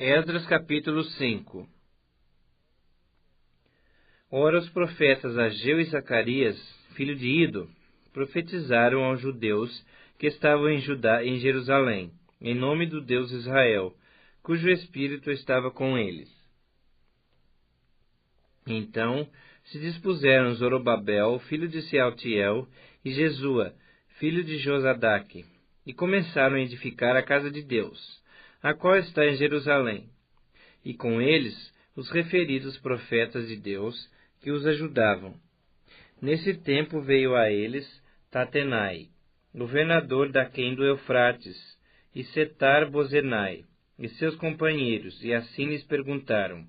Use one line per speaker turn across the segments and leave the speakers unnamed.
Esdras capítulo 5. Ora, os profetas Ageu e Zacarias, filho de Ido, profetizaram aos judeus que estavam em Jerusalém, em nome do Deus Israel, cujo espírito estava com eles. Então se dispuseram Zorobabel, filho de Sealtiel, e Jesua, filho de Josadaque, e começaram a edificar a casa de Deus, a qual está em Jerusalém, e com eles os referidos profetas de Deus que os ajudavam. Nesse tempo veio a eles Tatenai, governador daquém do Eufrates, e Setar-Bozenai, e seus companheiros, e assim lhes perguntaram: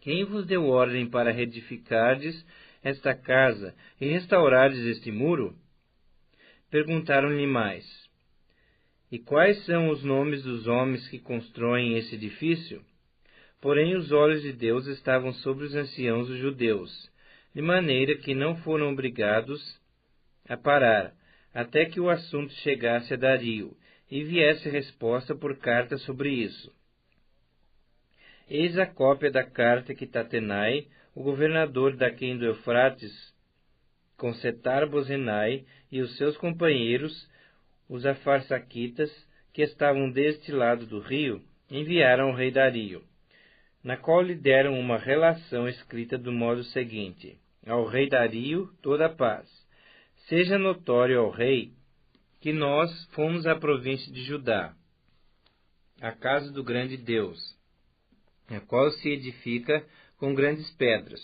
Quem vos deu ordem para reedificardes esta casa e restaurardes este muro? Perguntaram-lhe mais: E quais são os nomes dos homens que constroem esse edifício? Porém os olhos de Deus estavam sobre os anciãos dos judeus, de maneira que não foram obrigados a parar, até que o assunto chegasse a Dario, e viesse resposta por carta sobre isso. Eis a cópia da carta que Tatenai, o governador daquém do Eufrates, com Setar-Bozenai e os seus companheiros, os afarsaquitas, que estavam deste lado do rio, enviaram ao rei Dario, na qual lhe deram uma relação escrita do modo seguinte: Ao rei Dario, toda a paz. Seja notório ao rei que nós fomos à província de Judá, a casa do grande Deus, a qual se edifica com grandes pedras.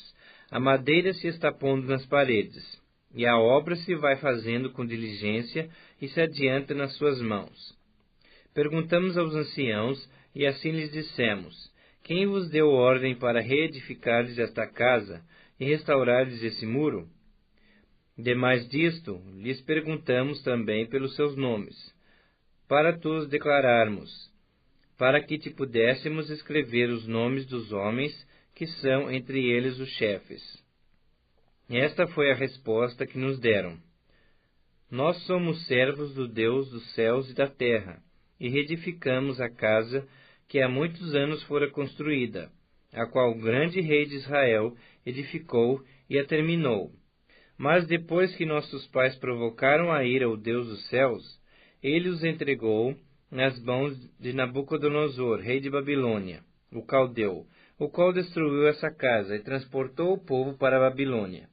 A madeira se está pondo nas paredes, e a obra se vai fazendo com diligência e se adianta nas suas mãos. Perguntamos aos anciãos, e assim lhes dissemos: Quem vos deu ordem para reedificardes esta casa e restaurardes esse muro? Demais disto, lhes perguntamos também pelos seus nomes, para tu os declararmos, para que te pudéssemos escrever os nomes dos homens que são entre eles os chefes. Esta foi a resposta que nos deram: Nós somos servos do Deus dos céus e da terra, e reedificamos a casa que há muitos anos fora construída, a qual o grande rei de Israel edificou e a terminou. Mas depois que nossos pais provocaram a ira ao Deus dos céus, ele os entregou nas mãos de Nabucodonosor, rei de Babilônia, o caldeu, o qual destruiu essa casa e transportou o povo para a Babilônia.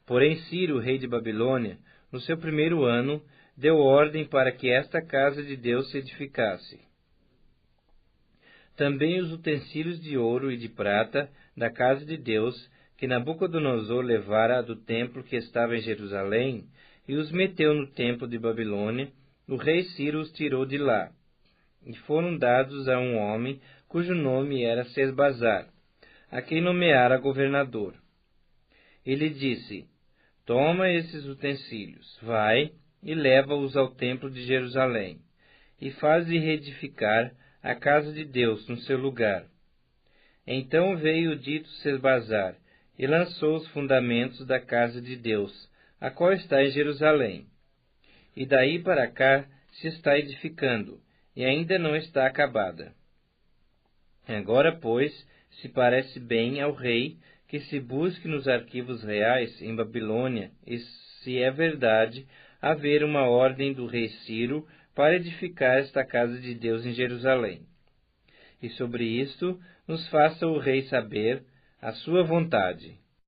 Porém Ciro, rei de Babilônia, no seu primeiro ano, deu ordem para que esta casa de Deus se edificasse. Também os utensílios de ouro e de prata da casa de Deus, que Nabucodonosor levara do templo que estava em Jerusalém, e os meteu no templo de Babilônia, o rei Ciro os tirou de lá, e foram dados a um homem cujo nome era Sesbazar, a quem nomeara governador. Ele disse: Toma esses utensílios, vai e leva-os ao templo de Jerusalém, e faze reedificar a casa de Deus no seu lugar. Então veio o dito Sesbazar, e lançou os fundamentos da casa de Deus, a qual está em Jerusalém. E daí para cá se está edificando, e ainda não está acabada. Agora, pois, se parece bem ao rei que se busque nos arquivos reais em Babilônia, e se é verdade haver uma ordem do rei Ciro para edificar esta casa de Deus em Jerusalém. E sobre isto nos faça o rei saber a sua vontade.